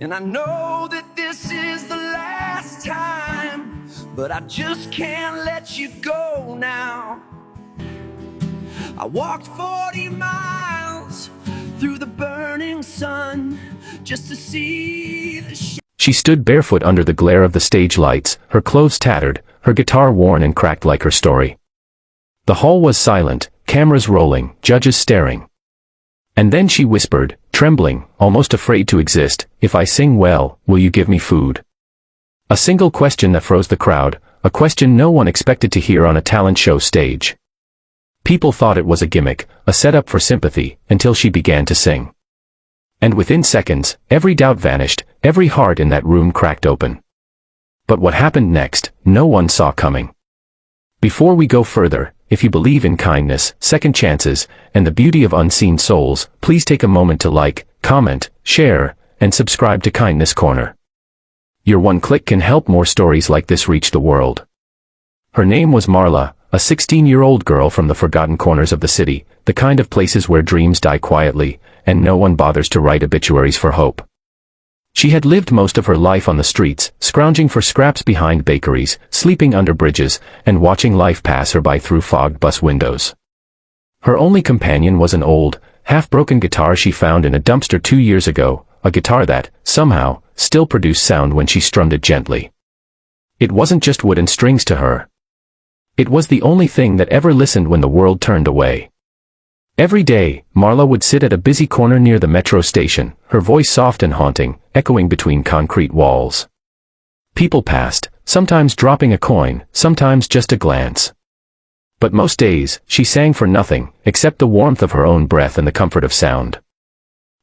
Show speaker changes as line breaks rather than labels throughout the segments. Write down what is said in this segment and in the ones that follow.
And I know that this is the last time, but I just can't let you go now. I walked 40 miles through the burning sun just to see the
She stood barefoot under the glare of the stage lights, her clothes tattered, her guitar worn and cracked like her story. The hall was silent, cameras rolling, judges staring. And then she whispered, trembling, almost afraid to exist, "If I sing well, will you give me food?" A single question that froze the crowd, a question no one expected to hear on a talent show stage. People thought it was a gimmick, a setup for sympathy, until she began to sing. And within seconds, every doubt vanished, every heart in that room cracked open. But what happened next, no one saw coming. Before we go further, if you believe in kindness, second chances, and the beauty of unseen souls, please take a moment to like, comment, share, and subscribe to Kindness Corner. Your one click can help more stories like this reach the world. Her name was Marla, a 16-year-old girl from the forgotten corners of the city, the kind of places where dreams die quietly, and no one bothers to write obituaries for hope. She had lived most of her life on the streets, scrounging for scraps behind bakeries, sleeping under bridges, and watching life pass her by through fogged bus windows. Her only companion was an old, half-broken guitar she found in a dumpster 2 years ago, a guitar that, somehow, still produced sound when she strummed it gently. It wasn't just wood and strings to her. It was the only thing that ever listened when the world turned away. Every day, Marla would sit at a busy corner near the metro station, her voice soft and haunting, echoing between concrete walls. People passed, sometimes dropping a coin, sometimes just a glance. But most days, she sang for nothing, except the warmth of her own breath and the comfort of sound.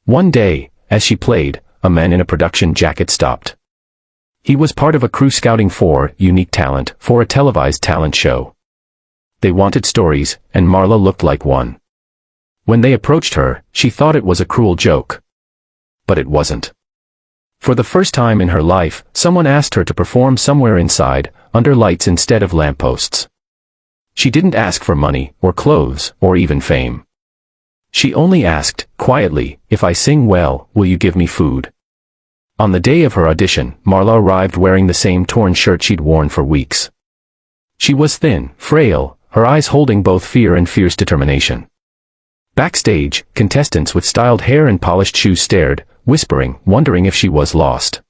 One day, as she played, a man in a production jacket stopped. He was part of a crew scouting for unique talent for a televised talent show. They wanted stories, and Marla looked like one. When they approached her, she thought it was a cruel joke. But it wasn't. For the first time in her life, someone asked her to perform somewhere inside, under lights instead of lampposts. She didn't ask for money, or clothes, or even fame. She only asked, quietly, "If I sing well, will you give me food?" On the day of her audition, Marla arrived wearing the same torn shirt she'd worn for weeks. She was thin, frail, her eyes holding both fear and fierce determination. Backstage, contestants with styled hair and polished shoes stared, whispering, wondering if she was lost.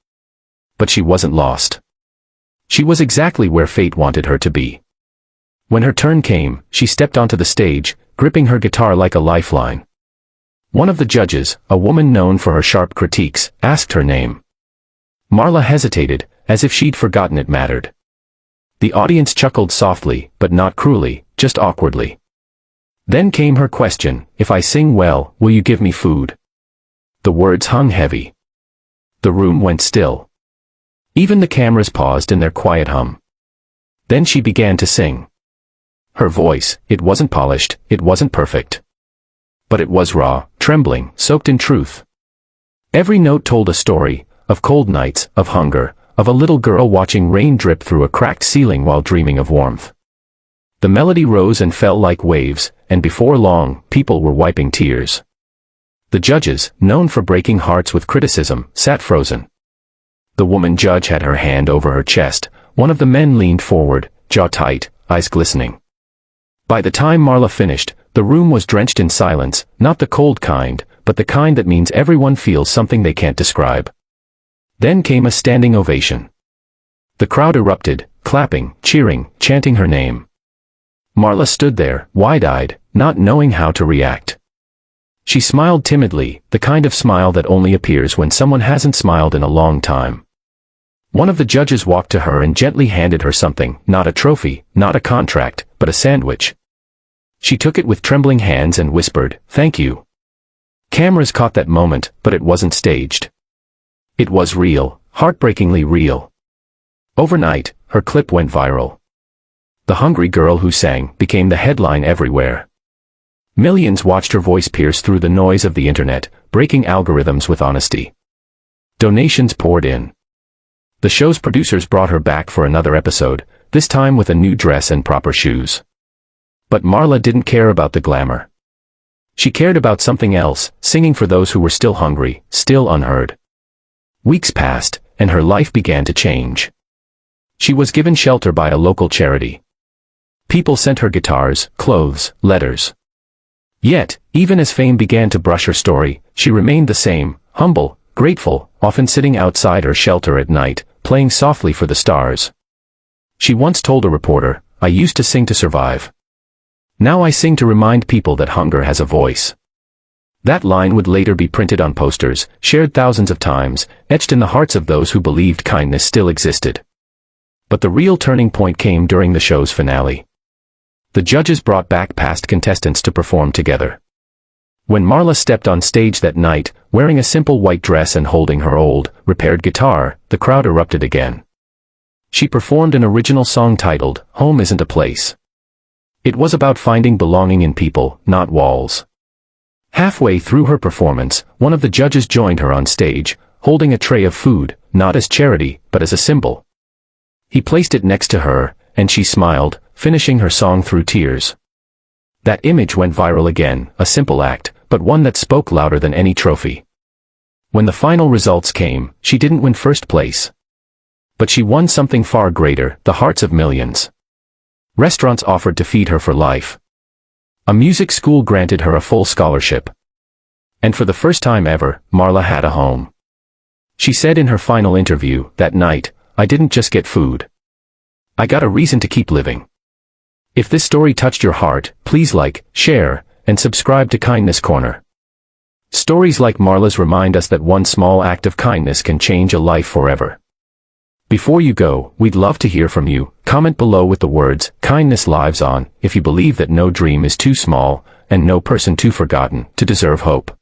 But she wasn't lost. She was exactly where fate wanted her to be. When her turn came, she stepped onto the stage, gripping her guitar like a lifeline. One of the judges, a woman known for her sharp critiques, asked her name. Marla hesitated, as if she'd forgotten it mattered. The audience chuckled softly, but not cruelly, just awkwardly. Then came her question, "If I sing well, will you give me food?" The words hung heavy. The room went still. Even the cameras paused in their quiet hum. Then she began to sing. Her voice, it wasn't polished, it wasn't perfect. But it was raw, trembling, soaked in truth. Every note told a story, of cold nights, of hunger, of a little girl watching rain drip through a cracked ceiling while dreaming of warmth. The melody rose and fell like waves, and before long, people were wiping tears. The judges, known for breaking hearts with criticism, sat frozen. The woman judge had her hand over her chest, one of the men leaned forward, jaw tight, eyes glistening. By the time Marla finished, the room was drenched in silence, not the cold kind, but the kind that means everyone feels something they can't describe. Then came a standing ovation. The crowd erupted, clapping, cheering, chanting her name. Marla stood there, wide-eyed, not knowing how to react. She smiled timidly, the kind of smile that only appears when someone hasn't smiled in a long time. One of the judges walked to her and gently handed her something, not a trophy, not a contract, but a sandwich. She took it with trembling hands and whispered, "Thank you." Cameras caught that moment, but it wasn't staged. It was real, heartbreakingly real. Overnight, her clip went viral. The hungry girl who sang became the headline everywhere. Millions watched her voice pierce through the noise of the internet, breaking algorithms with honesty. Donations poured in. The show's producers brought her back for another episode, this time with a new dress and proper shoes. But Marla didn't care about the glamour. She cared about something else, singing for those who were still hungry, still unheard. Weeks passed, and her life began to change. She was given shelter by a local charity. People sent her guitars, clothes, letters. Yet, even as fame began to brush her story, she remained the same, humble, grateful, often sitting outside her shelter at night, playing softly for the stars. She once told a reporter, "I used to sing to survive. Now I sing to remind people that hunger has a voice." That line would later be printed on posters, shared thousands of times, etched in the hearts of those who believed kindness still existed. But the real turning point came during the show's finale. The judges brought back past contestants to perform together. When Marla stepped on stage that night, wearing a simple white dress and holding her old, repaired guitar, the crowd erupted again. She performed an original song titled, "Home Isn't a Place." It was about finding belonging in people, not walls. Halfway through her performance, one of the judges joined her on stage, holding a tray of food, not as charity, but as a symbol. He placed it next to her, and she smiled, finishing her song through tears. That image went viral again, a simple act, but one that spoke louder than any trophy. When the final results came, she didn't win first place. But she won something far greater, the hearts of millions. Restaurants offered to feed her for life. A music school granted her a full scholarship. And for the first time ever, Marla had a home. She said in her final interview, that night, "I didn't just get food. I got a reason to keep living." If this story touched your heart, please like, share, and subscribe to Kindness Corner. Stories like Marla's remind us that one small act of kindness can change a life forever. Before you go, we'd love to hear from you. Comment below with the words, "Kindness lives on," if you believe that no dream is too small, and no person too forgotten, to deserve hope.